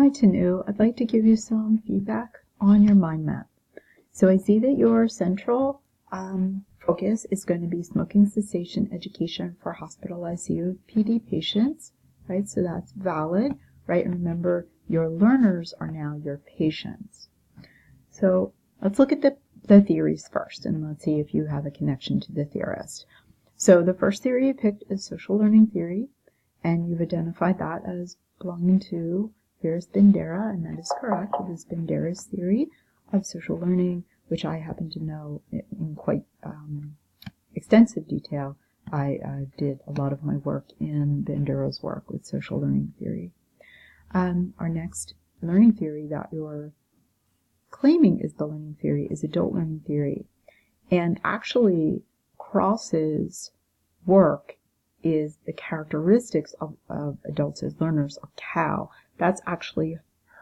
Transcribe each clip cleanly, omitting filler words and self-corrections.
Hi Tanu, I'd like to give you some feedback on your mind map. So I see that your central focus is going to be smoking cessation education for hospitalized COPD patients, right? So that's valid, right? And remember, your learners are now your patients. So let's look at the theories first, and let's see if you have a connection to the theorist. So the first theory you picked is social learning theory, and you've identified that as belonging to theorist Bandera, and that is correct. It is Bandera's theory of social learning, which I happen to know in quite extensive detail. I did a lot of my work in Bandera's work with social learning theory. Our next learning theory that you're claiming is the learning theory is adult learning theory. And actually, Cross's work is the characteristics of adults as learners, or COW. That's actually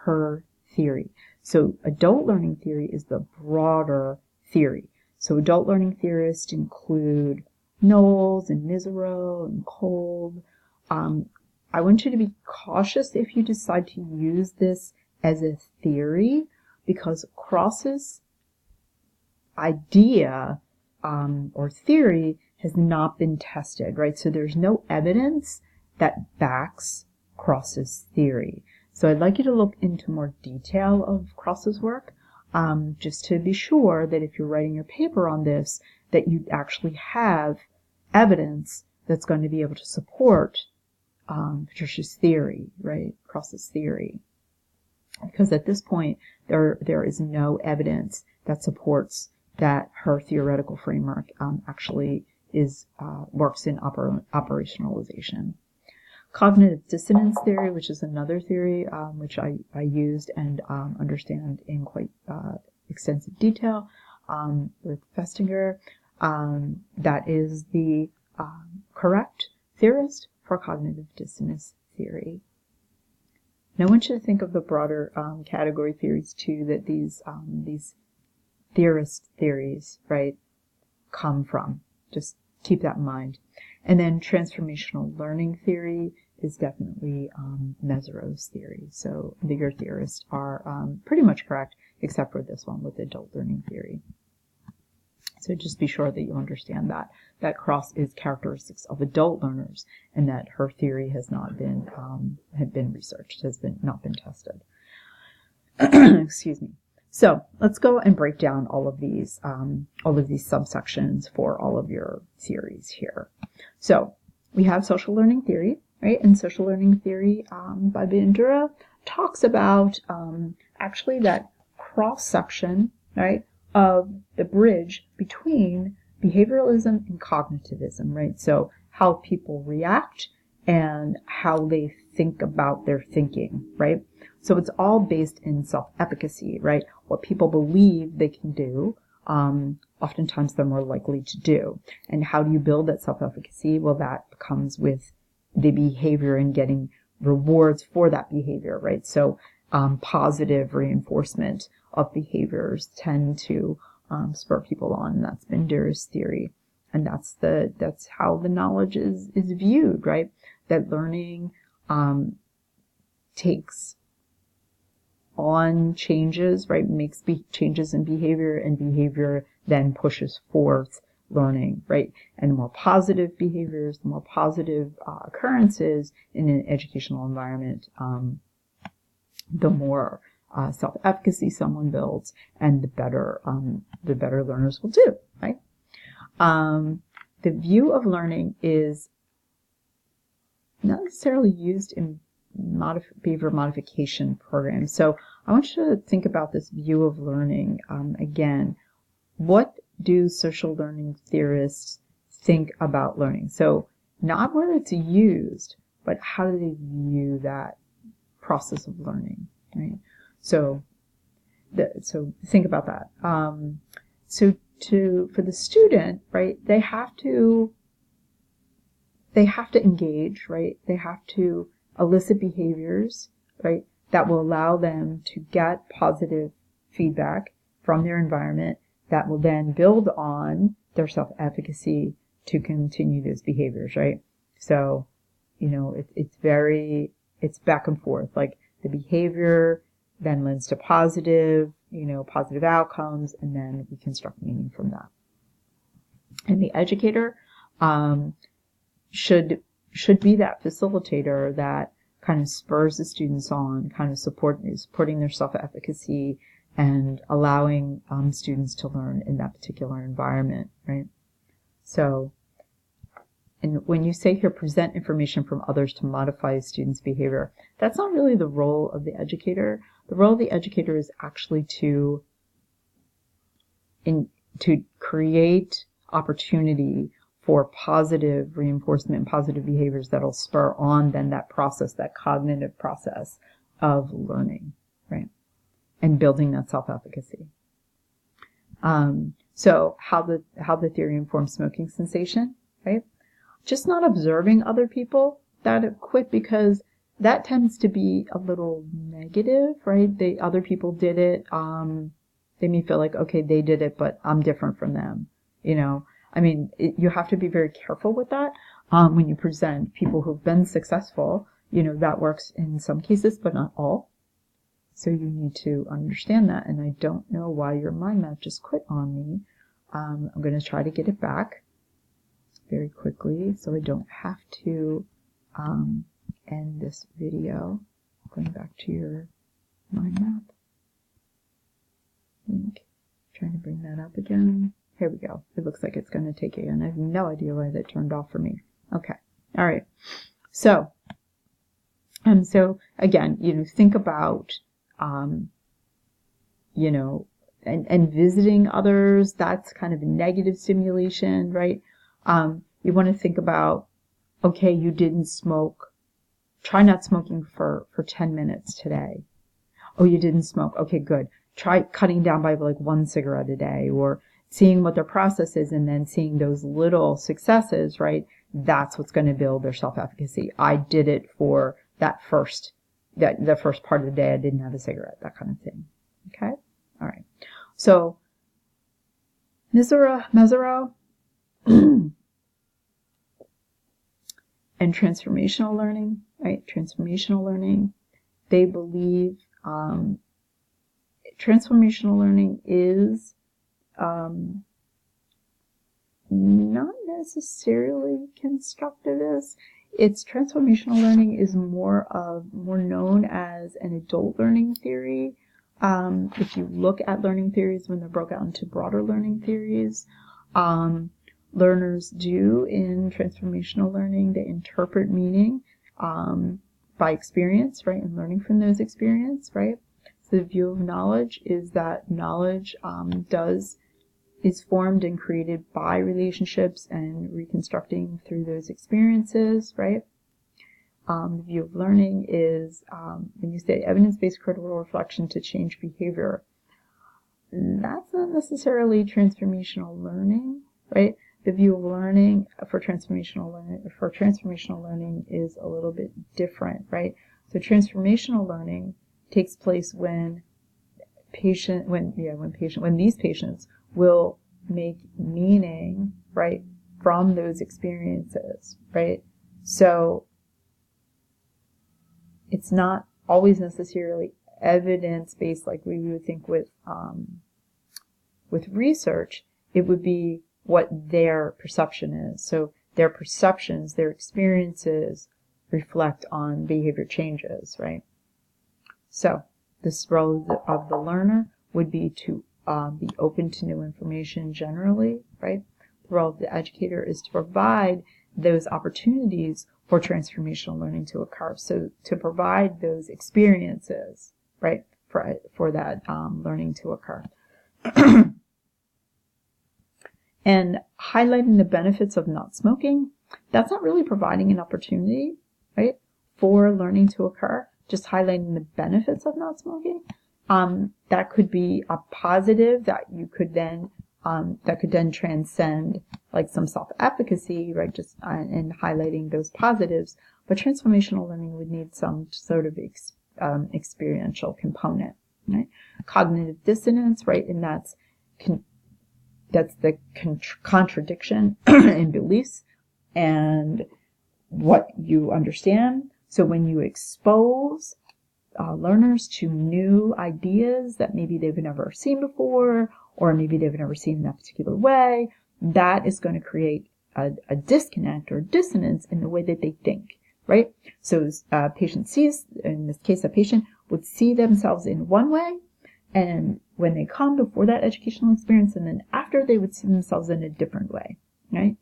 her theory. So adult learning theory is the broader theory. So adult learning theorists include Knowles and Mesereau and Kolb. I want you to be cautious if you decide to use this as a theory, because Cross's idea or theory has not been tested, right? So there's no evidence that backs Cross's theory. So I'd like you to look into more detail of Cross's work, just to be sure that if you're writing your paper on this, that you actually have evidence that's going to be able to support Patricia's theory, right? Cross's theory. Because at this point, there is no evidence that supports that her theoretical framework actually works in operationalization. Cognitive dissonance theory, which is another theory which I used and understand in quite extensive detail with Festinger, that is the correct theorist for cognitive dissonance theory. Now I want you to think of the broader category theories too that these theorist theories, right, come from. Just keep that in mind. And then transformational learning theory is definitely Mesereau's theory. So your theorists are pretty much correct, except for this one with adult learning theory. So just be sure that you understand that Cross is characteristics of adult learners, and that her theory has not been researched, has not been tested. Excuse me. So let's go and break down all of these subsections for all of your theories here. So we have social learning theory, right? And social learning theory by Bandura talks about actually that cross section, right, of the bridge between behavioralism and cognitivism, right? So how people react and how they think about their thinking, right? So it's all based in self-efficacy, right? What people believe they can do, oftentimes they're more likely to do. And how do you build that self-efficacy? Well, that comes with the behavior and getting rewards for that behavior, right? So positive reinforcement of behaviors tend to spur people on. And that's Bandura's theory. And that's how the knowledge is viewed, right? That learning takes on changes, right? Makes changes in behavior, and behavior then pushes forth learning, right? And the more positive behaviors, the more positive occurrences in an educational environment, the more self-efficacy someone builds, and the better learners will do, right? The view of learning is not necessarily used in behavior modification programs. So I want you to think about this view of learning. Again, what do social learning theorists think about learning? So not where it's used, but how do they view that process of learning, right? So think about that. For the student, right, they have to engage, right? They have to elicit behaviors, right, that will allow them to get positive feedback from their environment that will then build on their self-efficacy to continue those behaviors, right? So, it's back and forth. Like, the behavior, then lends to positive, positive outcomes, and then we construct meaning from that. And the educator should be that facilitator that kind of spurs the students on, kind of supporting their self-efficacy and allowing students to learn in that particular environment, right? So, and when you say here, present information from others to modify a student's behavior, that's not really the role of the educator. The role of the educator is actually to create opportunity for positive reinforcement and positive behaviors that'll spur on then that process, that cognitive process of learning, right? And building that self-efficacy. So how the theory informs smoking cessation, right? Just not observing other people that quit, because that tends to be a little negative, right? Other people did it. They may feel like, okay, they did it, but I'm different from them. I mean, you have to be very careful with that. When you present people who've been successful, that works in some cases, but not all. So you need to understand that. And I don't know why your mind map just quit on me. I'm going to try to get it back very quickly so I don't have to end this video. Going back to your mind map. Trying to bring that up again. Here we go. It looks like it's going to take again. I have no idea why that turned off for me. Okay. All right. So again, think about, and visiting others. That's kind of a negative stimulation, right? You want to think about, okay, you didn't smoke. Try not smoking for 10 minutes today. Oh, you didn't smoke. Okay, good. Try cutting down by like 1 cigarette a day, or seeing what their process is and then seeing those little successes, right? That's what's going to build their self-efficacy. I did it for the first part of the day. I didn't have a cigarette, that kind of thing. Okay? All right. So, Mesereau and transformational learning, right? Transformational learning, they believe transformational learning is not necessarily constructivist. It's transformational learning is more known as an adult learning theory. If you look at learning theories when they're broken out into broader learning theories, learners do in transformational learning, they interpret meaning by experience, right, and learning from those experiences, right? So the view of knowledge is that knowledge is formed and created by relationships and reconstructing through those experiences, right? The view of learning is, when you say evidence-based critical reflection to change behavior, that's not necessarily transformational learning, right? The view of learning for transformational learning is a little bit different, right? So transformational learning takes place when these patients will make meaning, right, from those experiences, right? So it's not always necessarily evidence-based like we would think with research. It would be what their perception is. So their perceptions, their experiences reflect on behavior changes, right? So this role of the learner would be to be open to new information generally, right? The role of the educator is to provide those opportunities for transformational learning to occur. So to provide those experiences, right, for that learning to occur. And highlighting the benefits of not smoking, that's not really providing an opportunity, right, for learning to occur. Just highlighting the benefits of not smoking. That could be a positive that you could then transcend like some self-efficacy, right? Just and highlighting those positives. But transformational learning would need some sort of experiential component, right? Cognitive dissonance, right? And that's the contradiction in beliefs and what you understand. So when you expose learners to new ideas that maybe they've never seen before, or maybe they've never seen in that particular way, that is going to create a disconnect or dissonance in the way that they think, right? So a patient sees, in this case, a patient would see themselves in one way, and when they come before that educational experience, and then after, they would see themselves in a different way, right?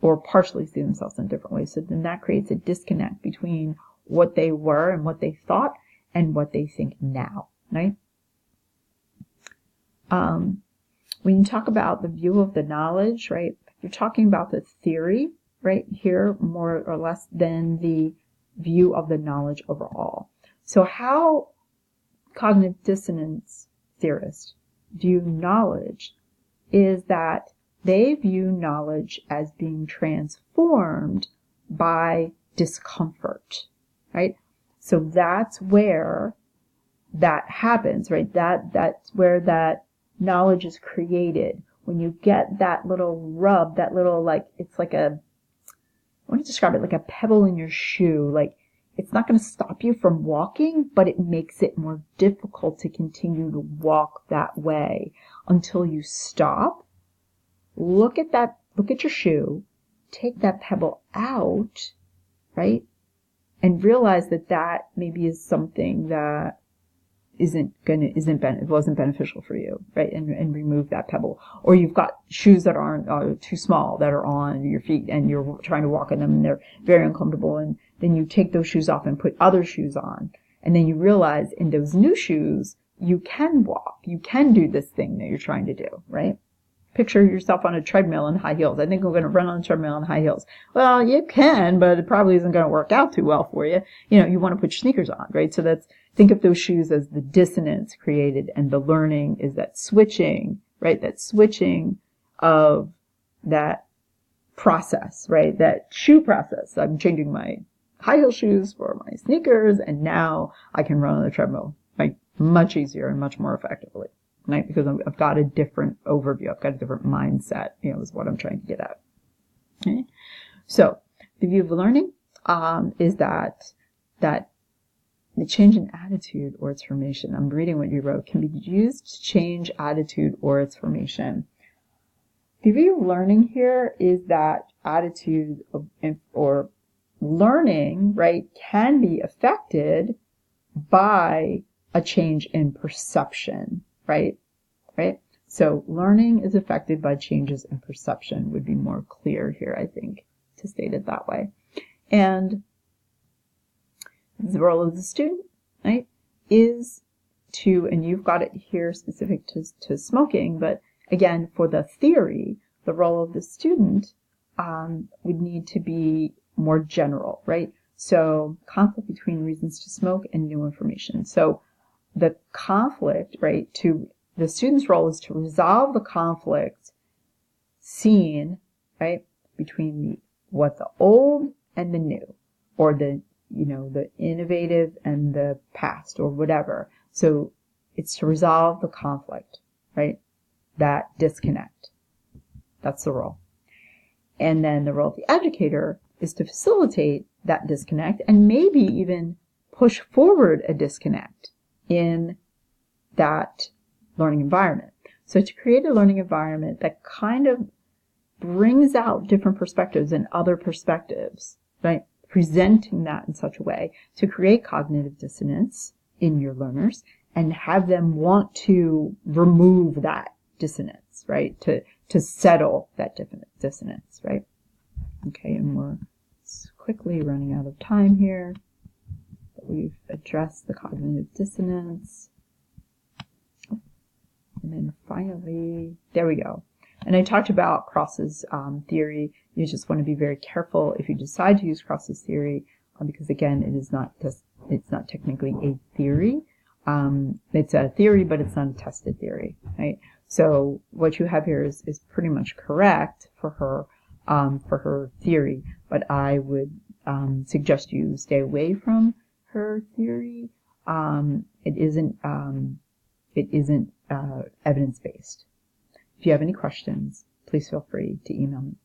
Or partially see themselves in a different way. So then that creates a disconnect between what they were and what they thought and what they think now, right? When you talk about the view of the knowledge, right, you're talking about the theory, right, here, more or less than the view of the knowledge overall. So how cognitive dissonance theorists view knowledge is that they view knowledge as being transformed by discomfort, right? So that's where that happens, right? That's where that knowledge is created. When you get that little rub, that little, like, it's like I want to describe it like a pebble in your shoe. Like, it's not going to stop you from walking, but it makes it more difficult to continue to walk that way until you stop. Look at your shoe, take that pebble out, right? And realize that maybe is something that wasn't beneficial for you, right? And remove that pebble. Or you've got shoes that aren't too small that are on your feet, and you're trying to walk in them and they're very uncomfortable, and then you take those shoes off and put other shoes on. And then you realize in those new shoes, you can walk. You can do this thing that you're trying to do, right? Picture yourself on a treadmill in high heels. I think we're going to run on a treadmill in high heels. Well, you can, but it probably isn't going to work out too well for you. You want to put your sneakers on, right? So think of those shoes as the dissonance created, and the learning is that switching, right? That switching of that process, right? That shoe process. I'm changing my high heel shoes for my sneakers, and now I can run on the treadmill, like, much easier and much more effectively. Right? Because I've got a different overview. I've got a different mindset, is what I'm trying to get at. Okay? So the view of learning is that the change in attitude or its formation, I'm reading what you wrote, can be used to change attitude or its formation. The view of learning here is that attitude or learning, right, can be affected by a change in perception. Right? So learning is affected by changes in perception would be more clear here, I think, to state it that way. And the role of the student, right, is to, and you've got it here specific to smoking, but again, for the theory, the role of the student would need to be more general, right? So conflict between reasons to smoke and new information. So the conflict, right, the student's role is to resolve the conflict seen, right, between the old and the new, or the innovative and the past, or whatever. So it's to resolve the conflict, right, that disconnect. That's the role. And then the role of the educator is to facilitate that disconnect, and maybe even push forward a disconnect in that learning environment. So to create a learning environment that kind of brings out different perspectives and other perspectives, right? Presenting that in such a way to create cognitive dissonance in your learners and have them want to remove that dissonance, right? To settle that dissonance, right? Okay, and we're quickly running out of time here. We've addressed the cognitive dissonance. And then finally, there we go. And I talked about Cross's theory. You just want to be very careful if you decide to use Cross's theory, because again, it's not technically a theory. It's a theory, but it's not a tested theory, right? So what you have here is pretty much correct for her theory, but I would suggest you stay away from her theory. It isn't evidence-based. If you have any questions, please feel free to email me.